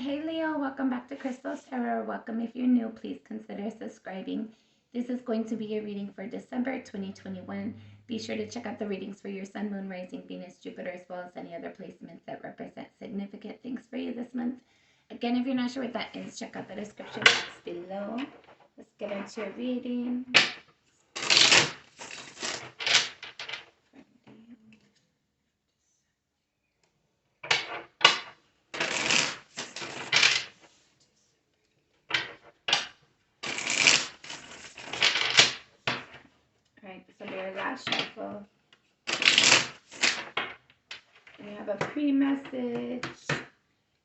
Hey Leo, welcome back to Crystal's Tarot. Welcome if you're new, please consider subscribing. This is going to be a reading for December 2021. Be sure to check out the readings for your Sun, Moon, Rising, Venus, Jupiter, as well as any other placements that represent significant things for you this month. Again, if you're not sure what that is, check out the description box below. Let's get into a reading. Alright, this will be our last shuffle. And you have a pre-message.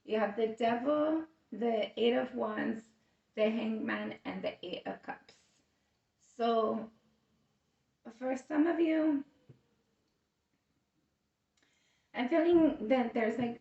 You have the Devil, the Eight of Wands, the Hangman, and the Eight of Cups. So, for some of you, I'm feeling that there's like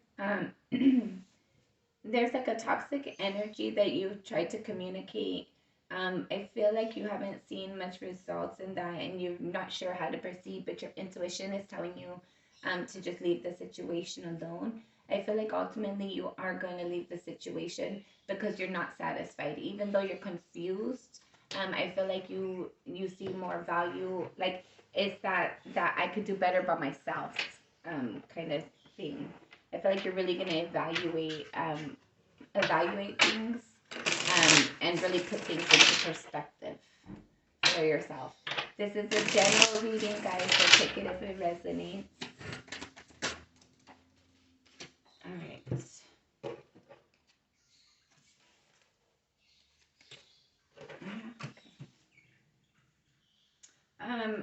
there's like a toxic energy that you tried to communicate. I feel like you haven't seen much results in that, and you're not sure how to proceed, but your intuition is telling you to just leave the situation alone. I feel like ultimately you are going to leave the situation because you're not satisfied, even though you're confused. I feel like you see more value. Like it's that I could do better by myself, kind of thing. I feel like you're really going to evaluate things, and really put things into perspective for yourself. This is a general reading, guys, so take it if it resonates. All right.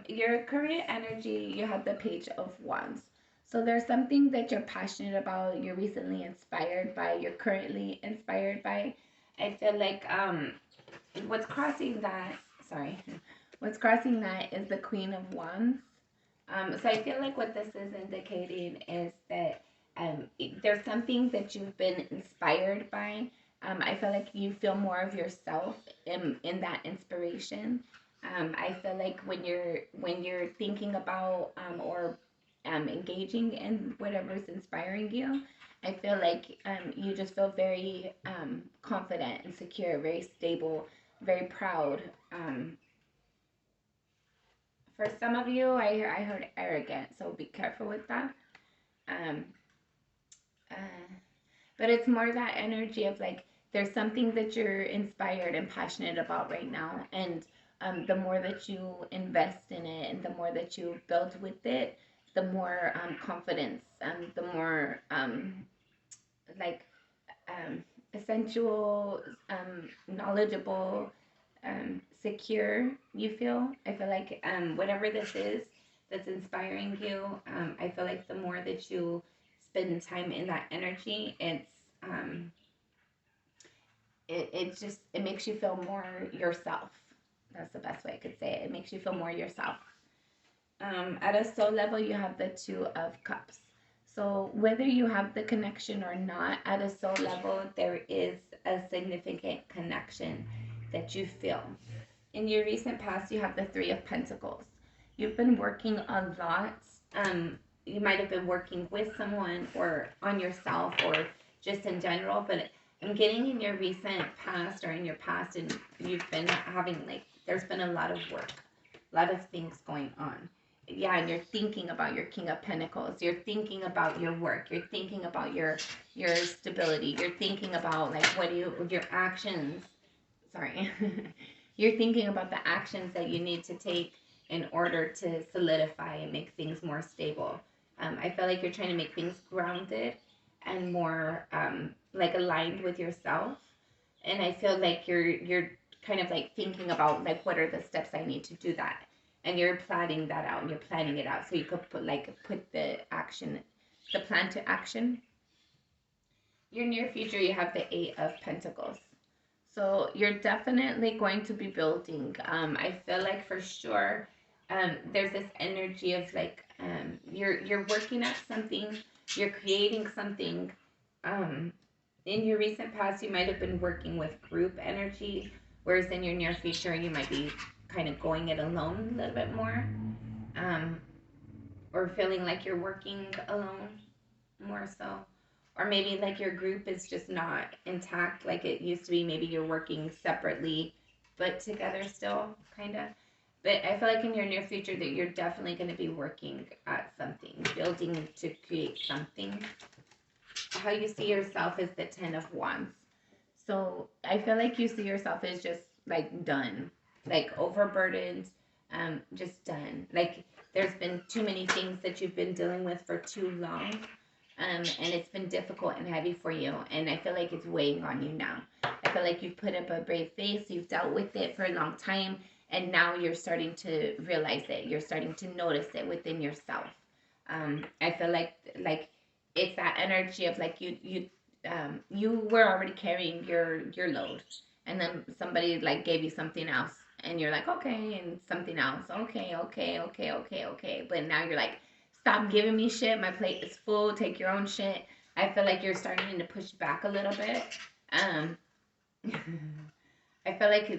Your current energy, you have the Page of Wands. So there's something that you're passionate about, you're recently inspired by, you're currently inspired by. I feel like what's crossing that, sorry, what's crossing that is the Queen of Wands. So I feel like what this is indicating is that there's something that you've been inspired by. I feel like you feel more of yourself in that inspiration. I feel like when you're thinking about or engaging in whatever's inspiring you, I feel like you just feel very confident and secure, very stable, very proud. For some of you, I heard arrogant, so be careful with that. Um, uh, but it's more that energy of like there's something that you're inspired and passionate about right now, and the more that you invest in it and the more that you build with it, the more confidence, the more like essential, knowledgeable, secure you feel. I feel like whatever this is that's inspiring you, I feel like the more that you spend time in that energy, um, it makes you feel more yourself. That's the best way I could say it. It makes you feel more yourself. At a soul level, you have the Two of Cups. So whether you have the connection or not, at a soul level, there is a significant connection that you feel. In your recent past, you have the Three of Pentacles. You've been working a lot. You might have been working with someone or on yourself or just in general, but I'm getting in your recent past or in your past, and you've been having like, there's been a lot of work, a lot of things going on. Yeah, and you're thinking about your King of Pentacles. You're thinking about your work. You're thinking about your stability. You're thinking about like your actions. Sorry. You're thinking about the actions that you need to take in order to solidify and make things more stable. I feel like you're trying to make things grounded and more like aligned with yourself. And I feel like you're kind of like thinking about like what are the steps I need to do that, and you're planning that out and you're planning it out so you could put the plan to action. Your near future, you have the Eight of Pentacles. So you're definitely going to be building. I feel like for sure, there's this energy of like you're working at something, you're creating something. In your recent past, you might have been working with group energy, whereas in your near future, you might be kind of going it alone a little bit more, um, or feeling like you're working alone more so. or maybe like your group is just not intact like it used to be. Maybe you're working separately but together still, kind of. But I feel like in your near future that you're definitely going to be working at something, building to create something. How you see yourself is the 10 of Wands. So I feel like you see yourself as just like done, like overburdened, just done. Like there's been too many things that you've been dealing with for too long, and it's been difficult and heavy for you. And I feel like it's weighing on you now. I feel like you've put up a brave face, you've dealt with it for a long time, and now you're starting to realize it. You're starting to notice it within yourself. I feel like it's that energy of like you were already carrying your load, and then somebody like gave you something else, and you're like okay, and something else, okay, but now you're like, stop giving me shit, my plate is full, take your own shit. I feel like you're starting to push back a little bit. um I feel like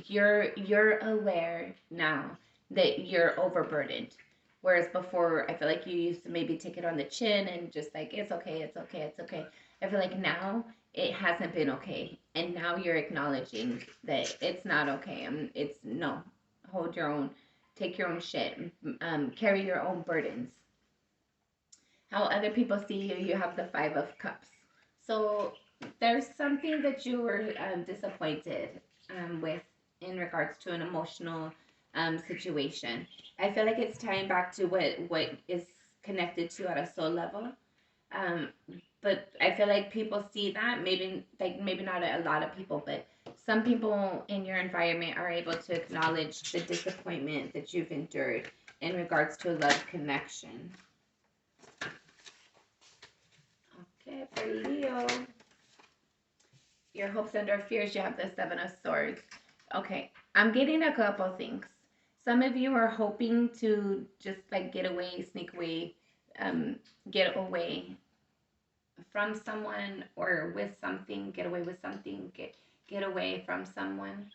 you're aware now that you're overburdened. Whereas before, I feel like you used to maybe take it on the chin and just like it's okay, it's okay, it's okay. I feel like now it hasn't been okay, and now you're acknowledging that it's not okay. It's no, hold your own, take your own shit, carry your own burdens. How other people see you, you have the 5 of Cups. So there's something that you were disappointed with in regards to an emotional situation. I feel like it's tying back to what is connected to at a soul level. Um, but I feel like people see that, maybe not a lot of people, but some people in your environment are able to acknowledge the disappointment that you've endured in regards to a love connection. Okay, for Leo, your hopes and or fears, you have the 7 of Swords. Okay, I'm getting a couple things. Some of you are hoping to just like get away, sneak away, get away from someone or with something, get away with something, get away from someone,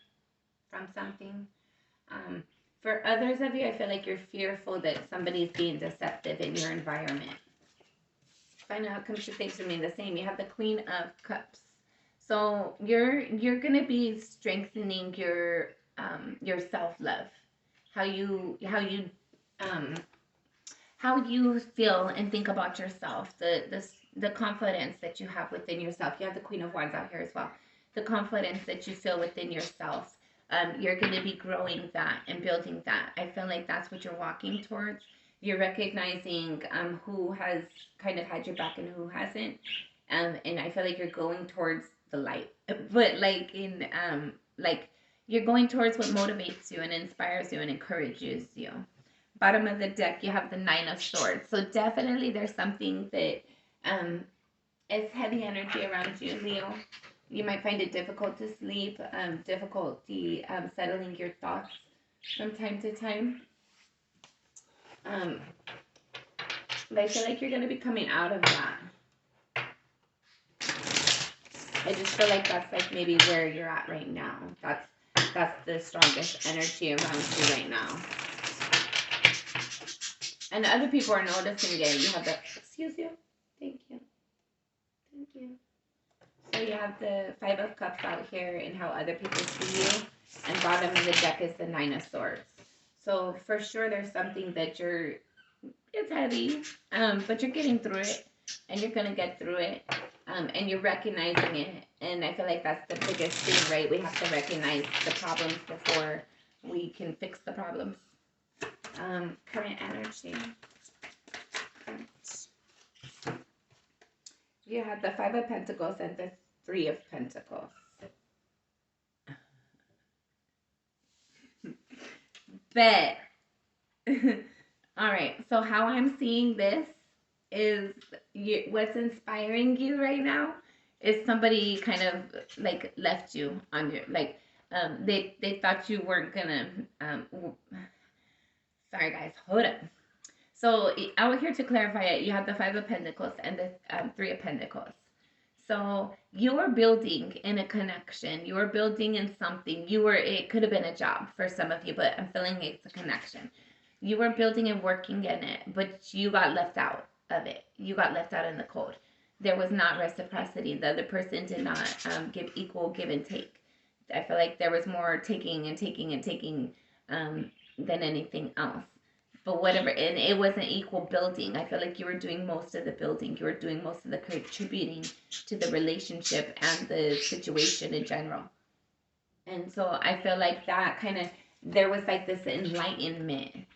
from something. Um, for others of you, I feel like you're fearful that somebody's being deceptive in your environment. Find out how come she thinks remain the same. You have the Queen of Cups. So you're gonna be strengthening your self love, how um how you feel and think about yourself, the confidence that you have within yourself. You have the Queen of Wands out here as well. The confidence that you feel within yourself. You're going to be growing that and building that. I feel like that's what you're walking towards. You're recognizing who has kind of had your back and who hasn't. And I feel like you're going towards the light, but like you're going towards what motivates you and inspires you and encourages you. Bottom of the deck, you have the 9 of Swords. So definitely there's something that is heavy energy around you, Leo. You might find it difficult to sleep, difficulty settling your thoughts from time to time. But I feel like you're going to be coming out of that. I just feel like that's like maybe where you're at right now. That's the strongest energy around you right now. And other people are noticing it. You have the, excuse you, thank you. So you have the 5 of Cups out here and how other people see you. And bottom of the deck is the 9 of Swords. So for sure there's something that it's heavy, but you're getting through it. And you're going to get through it. And you're recognizing it. And I feel like that's the biggest thing, right? We have to recognize the problems before we can fix the problems. Current energy. You have the 5 of Pentacles and the 3 of Pentacles. Bet. All right. So how I'm seeing this is what's inspiring you right now is somebody kind of like left you on your like they thought you weren't gonna sorry guys, hold up. So out here to clarify it, you have the 5 of Pentacles and the 3 of Pentacles. So you were building in a connection. You were building in something. It could have been a job for some of you, but I'm feeling it's a connection. You were building and working in it, but you got left out of it. You got left out in the cold. there was not reciprocity. The other person did not give equal give and take. I feel like there was more taking and taking and taking than anything else. But whatever, and it wasn't equal building. I feel like you were doing most of the building. You were doing most of the contributing to the relationship and the situation in general. And so I feel like that kind of, there was like this enlightenment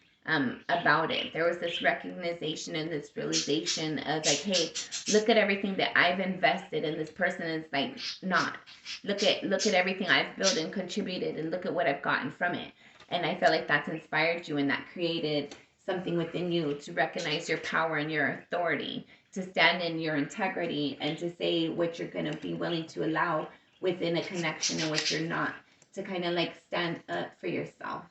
about it. There was this recognition and this realization of like, hey, look at everything that I've invested, and this person is like not. Look at everything I've built and contributed, and look at what I've gotten from it. And I feel like that's inspired you, and that created something within you to recognize your power and your authority, to stand in your integrity, and to say what you're going to be willing to allow within a connection and what you're not, to kind of like stand up for yourself.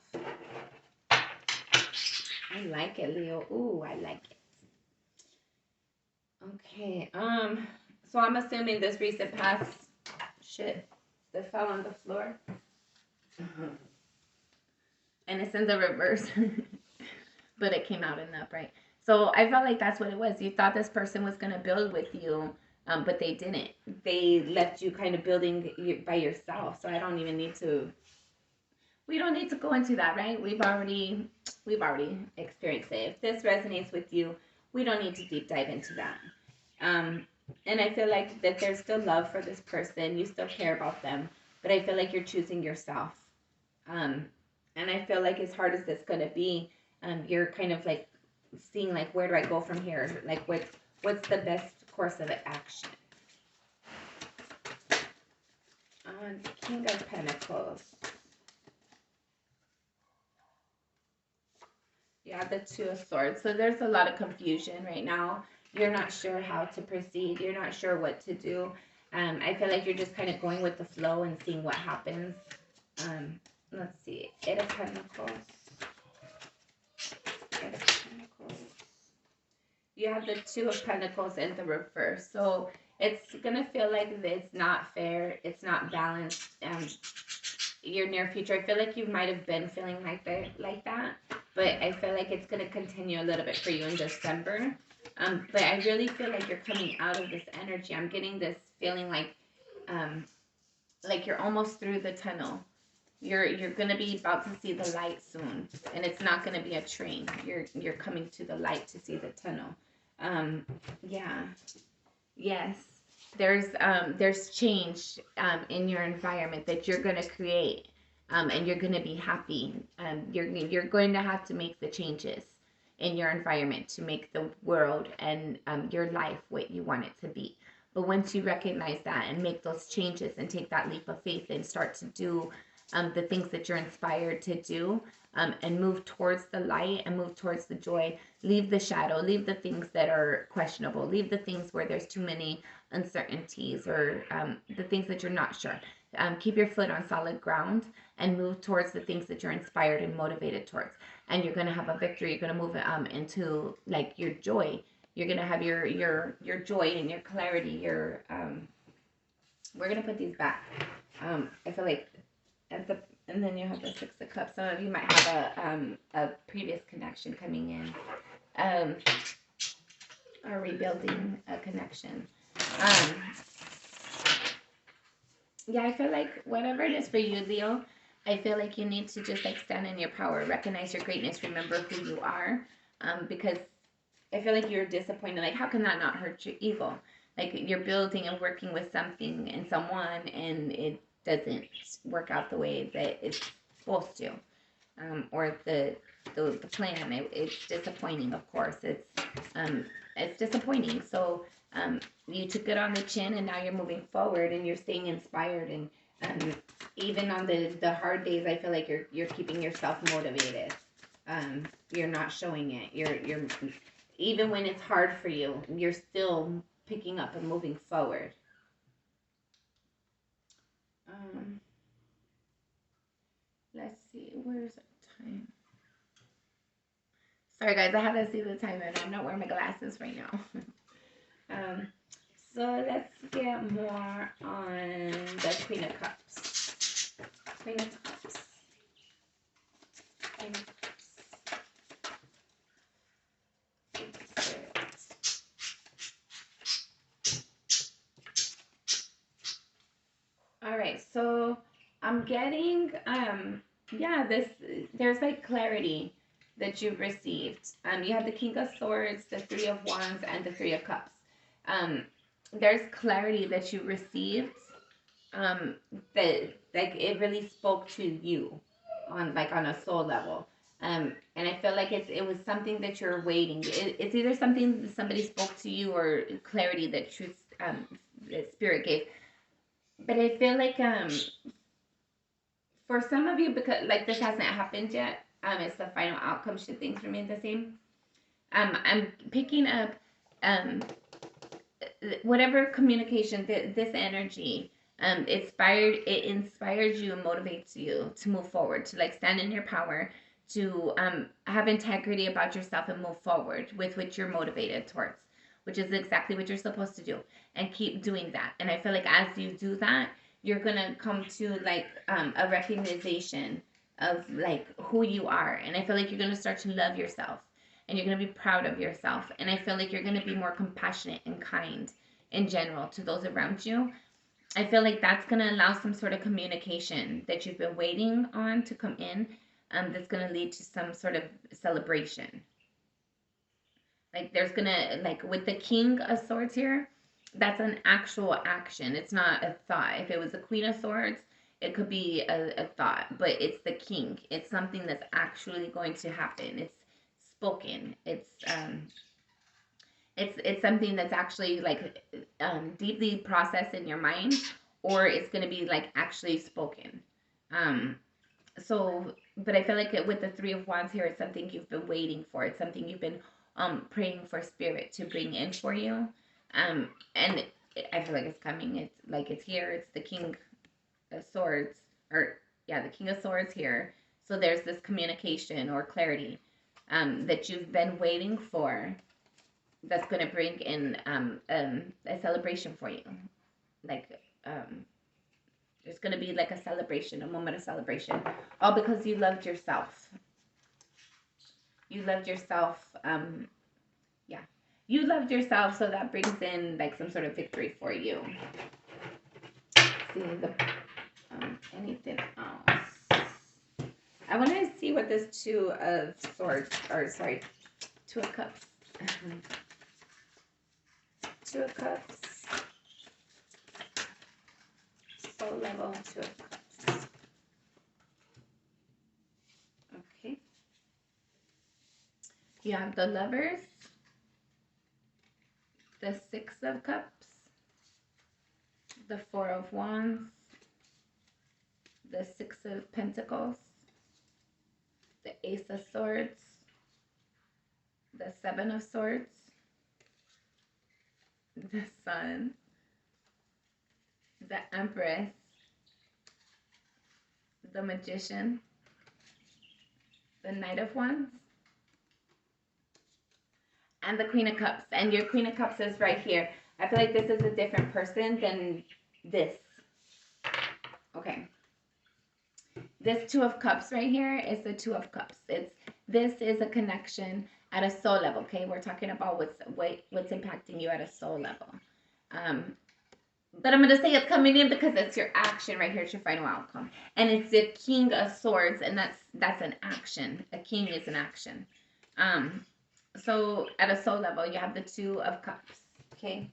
I like it, Leo. Ooh, I like it. Okay. So I'm assuming this recent past shit that fell on the floor. And it's in the reverse. But it came out in the upright. So I felt like that's what it was. You thought this person was going to build with you, but they didn't. They left you kind of building by yourself. So I don't even need to. We don't need to go into that, right? We've already experienced it. If this resonates with you, we don't need to deep dive into that. And I feel like that there's still love for this person. You still care about them, but I feel like you're choosing yourself. And I feel like as hard as this going to be, you're kind of like seeing like, where do I go from here? Like what's the best course of action? King of Pentacles. Yeah, the Two of Swords. So there's a lot of confusion right now. You're not sure how to proceed. You're not sure what to do. I feel like you're just kind of going with the flow and seeing what happens. Let's see. Eight of Pentacles. You have the Two of Pentacles in the reverse. So it's going to feel like it's not fair. It's not balanced. Your near future, I feel like you might have been feeling like that. But I feel like it's going to continue a little bit for you in December. But I really feel like you're coming out of this energy. I'm getting this feeling like you're almost through the tunnel. You're gonna be about to see the light soon, and it's not gonna be a train. You're coming to the light to see the tunnel. Yeah, yes. There's change in your environment that you're gonna create, and you're gonna be happy. You're going to have to make the changes in your environment to make the world and your life what you want it to be. But once you recognize that and make those changes and take that leap of faith and start to do the things that you're inspired to do, and move towards the light and move towards the joy. Leave the shadow, leave the things that are questionable, leave the things where there's too many uncertainties, or the things that you're not sure. Keep your foot on solid ground and move towards the things that you're inspired and motivated towards. And you're going to have a victory. You're going to move into like your joy. You're going to have your joy and your clarity. Your we're going to put these back. I feel like and then you have the Six of Cups. Some of you might have a previous connection coming in, or rebuilding a connection. Yeah, I feel like whatever it is for you, Leo, I feel like you need to just like stand in your power, recognize your greatness, remember who you are, because I feel like you're disappointed. Like, how can that not hurt your ego? Like, you're building and working with something and someone, and it doesn't work out the way that it's supposed to, or the plan. It's disappointing, of course. It's disappointing. So you took it on the chin, and now you're moving forward, and you're staying inspired. And even on the hard days, I feel like you're keeping yourself motivated. You're not showing it. You're even when it's hard for you, you're still picking up and moving forward. Let's see, where's the time? Sorry guys, I had to see the time and I'm not wearing my glasses right now. So let's get more on the Queen of Cups. Queen of Cups. Queen of Cups. All right, so I'm getting yeah, there's like clarity that you've received. You have the King of Swords, the Three of Wands, and the Three of Cups. Um, there's clarity that you received um that like it really spoke to you on a soul level. And I feel like it was something that you're waiting. It's either something that somebody spoke to you or clarity that truth that spirit gave. But I feel like for some of you, because like this hasn't happened yet, it's the final outcome should things remain the same. I'm picking up um whatever communication this energy it inspires you and motivates you to move forward, to like stand in your power, to have integrity about yourself and move forward with what you're motivated towards, which is exactly what you're supposed to do, and keep doing that. And I feel like as you do that, you're gonna come to like a recognition of like who you are, and I feel like you're gonna start to love yourself, and you're going to be proud of yourself. And I feel like you're going to be more compassionate and kind in general to those around you. I feel like that's going to allow some sort of communication that you've been waiting on to come in, that's going to lead to some sort of celebration. Like there's going to, like with the King of Swords here, that's an actual action. It's not a thought. If it was the Queen of Swords, it could be a thought, but it's the king. It's something that's actually going to happen. It's spoken. It's something that's actually like deeply processed in your mind, or it's going to be like actually spoken. Um, so, but I feel like with the Three of Wands here, it's something you've been waiting for. It's something you've been praying for spirit to bring in for you. And I feel like it's coming. It's like it's here. It's the King of Swords, or yeah, the King of Swords here. So there's this communication or clarity that you've been waiting for, that's going to bring in a celebration for you. Like there's going to be like a celebration, a moment of celebration, all because you loved yourself. You loved yourself. Yeah, you loved yourself, so that brings in like some sort of victory for you. See the anything else? I want to see what this Two of Swords, or sorry, Two of Cups. Two of Cups. Soul level, Two of Cups. Okay. You have the Lovers, the Six of Cups, the Four of Wands, the Six of Pentacles, the Ace of Swords, the Seven of Swords, the Sun, the Empress, the Magician, the Knight of Wands, and the Queen of Cups. And your Queen of Cups is right here. I feel like this is a different person than this. Okay. This Two of Cups right here is the Two of Cups. This is a connection at a soul level. Okay, we're talking about what's impacting you at a soul level. But I'm gonna say it's coming in because it's your action right here. It's your final outcome, and it's the King of Swords, and that's an action. A king is an action. So at a soul level, you have the Two of Cups. Okay.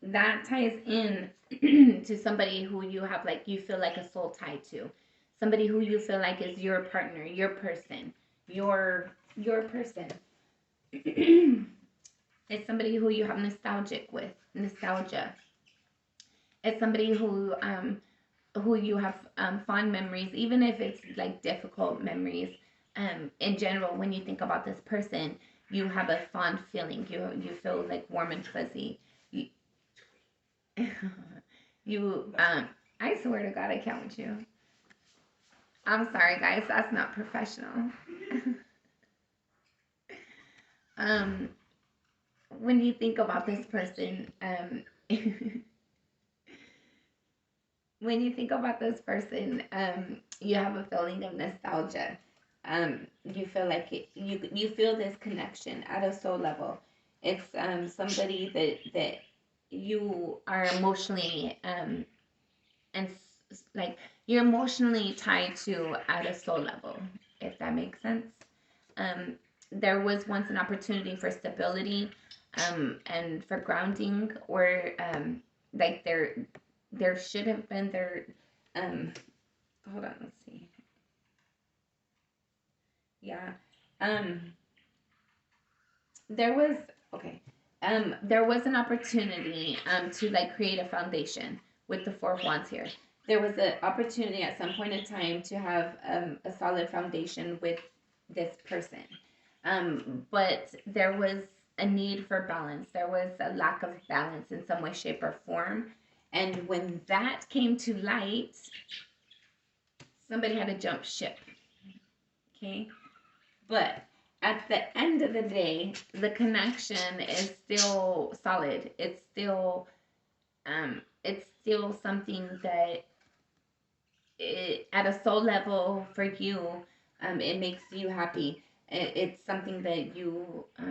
That ties in to somebody who you have like you feel like a soul tie to, somebody who you feel like is your partner, your person, your person. It's somebody who you have nostalgia. It's somebody who you have fond memories, even if it's like difficult memories. In general, when you think about this person, you have a fond feeling. You feel like warm and fuzzy. You I swear to God, I count you. I'm sorry, guys. That's not professional. When you think about this person, when you think about this person, you have a feeling of nostalgia. You feel like you feel this connection at a soul level. It's somebody that you are emotionally and like you're emotionally tied to at a soul level, if that makes sense. Um, there was once an opportunity for stability, and for grounding, or like there should have been there. Um, hold on, let's see. Yeah. Um, there was okay. There was an opportunity to like create a foundation with the Four of Wands here. There was an opportunity at some point in time to have a solid foundation with this person, but there was a need for balance. There was a lack of balance in some way, shape, or form, and when that came to light, somebody had to jump ship. Okay, but at the end of the day, the connection is still solid. It's still something that at a soul level for you, it makes you happy. It's something that you I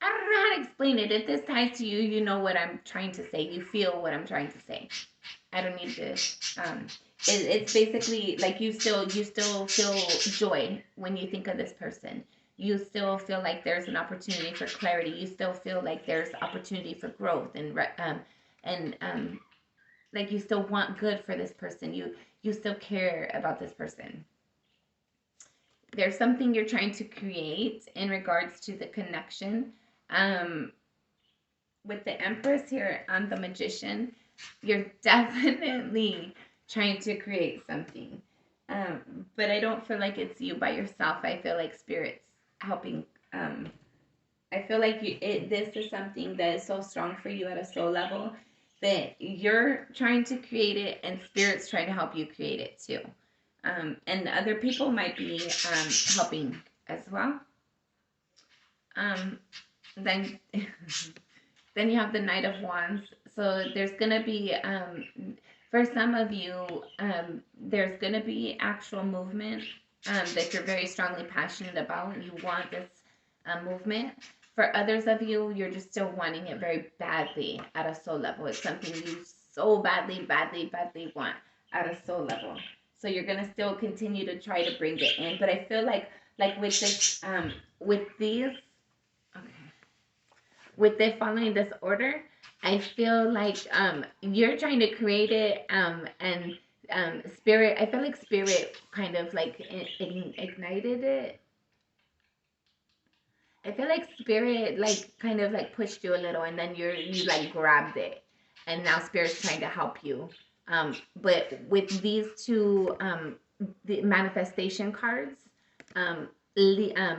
don't know how to explain it. If this ties to you, you know what I'm trying to say. You feel what I'm trying to say. I don't need to. Um, it's basically like you still feel joy when you think of this person. You still feel like there's an opportunity for clarity. You still feel like there's opportunity for growth, and like you still want good for this person. You still care about this person. There's something you're trying to create in regards to the connection. Um, with the Empress here on the Magician, you're definitely trying to create something. But I don't feel like it's you by yourself. I feel like Spirit's helping. I feel like this is something that is so strong for you at a soul level that you're trying to create it, and Spirit's trying to help you create it too. And other people might be helping as well. Um, then Then you have the Knight of Wands. So there's gonna be for some of you, there's gonna be actual movement that you're very strongly passionate about. You want this movement. For others of you, you're just still wanting it very badly at a soul level. It's something you so badly, badly, badly want at a soul level. So you're gonna still continue to try to bring it in. But I feel like with this, with these, okay, with it following this order, I feel like you're trying to create it, and Spirit. I feel like Spirit kind of like ignited it. I feel like Spirit like kind of like pushed you a little, and then you like grabbed it, and now Spirit's trying to help you. But with these two the manifestation cards, um,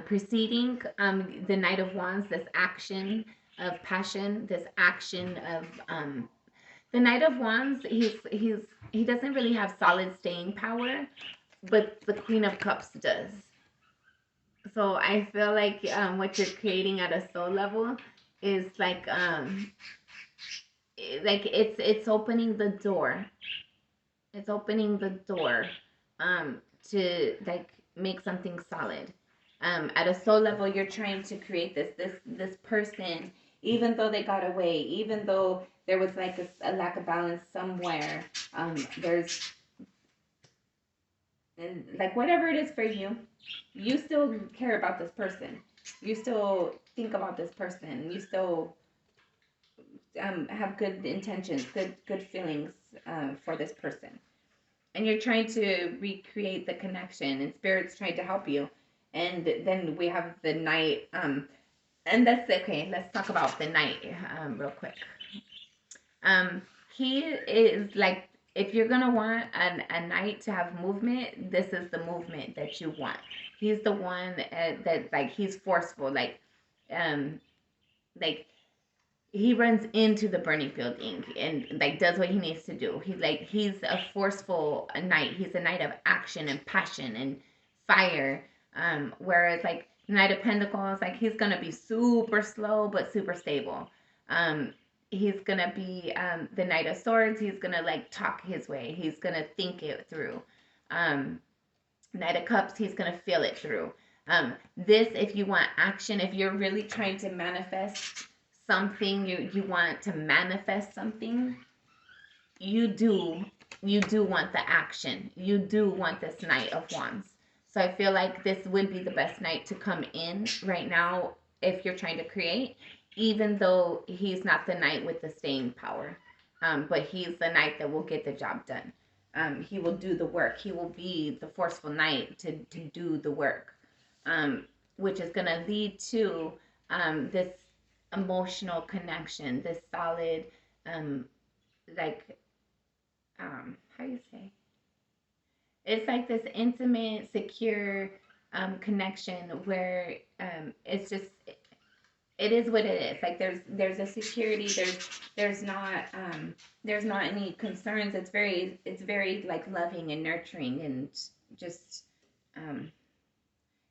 preceding the Knight of Wands, this action of passion, this action of the Knight of Wands. He doesn't really have solid staying power, but the Queen of Cups does. So I feel what you're creating at a soul level is like it's opening the door. It's opening the door to like make something solid. At a soul level, you're trying to create this person, even though they got away, even though there was like a lack of balance somewhere. There's and like whatever it is for you, you still care about this person. You still think about this person. You still have good intentions, good feelings for this person, and you're trying to recreate the connection. And Spirit's trying to help you. And then we have the Knight. And that's okay. Let's talk about the Knight real quick. He is like, if you're gonna want a knight to have movement, this is the movement that you want. He's the one that like he's forceful, um, like he runs into the burning building and like does what he needs to do. He's a forceful knight. He's a knight of action and passion and fire. Whereas like Knight of Pentacles, like he's gonna be super slow but super stable. He's gonna be the Knight of Swords. He's gonna like talk his way. He's gonna think it through. Um, Knight of Cups, he's gonna feel it through. This, if you want action, if you're really trying to manifest something, you want to manifest something. you do want the action. You do want this Knight of Wands. So I feel like this would be the best night to come in right now if you're trying to create, even though he's not the knight with the staying power. But he's the knight that will get the job done. He will do the work. He will be the forceful knight to do the work, which is going to lead to this emotional connection, this solid, like, how do you say? It's like this intimate, secure connection where it's just it is what it is. Like there's a security. There's not any concerns. It's very like loving and nurturing and just um,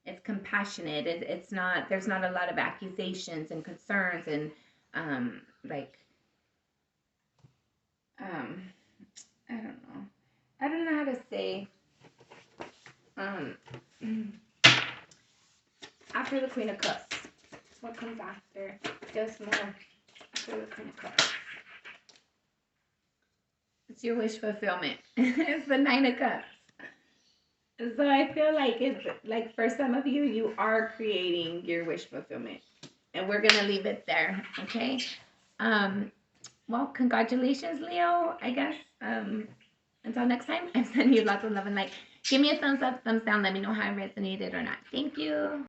it's compassionate. It's not there's not a lot of accusations and concerns and like um, I don't know. I don't know how to say um after the Queen of Cups. What comes after? Just more after the Queen of Cups. It's your wish fulfillment. It's the Nine of Cups. So I feel like it's like for some of you, you are creating your wish fulfillment, and we're gonna leave it there. Okay. Um. Well, congratulations, Leo. I guess. Until next time, I'm sending you lots of love and light. Give me a thumbs up, thumbs down. Let me know how it resonated or not. Thank you.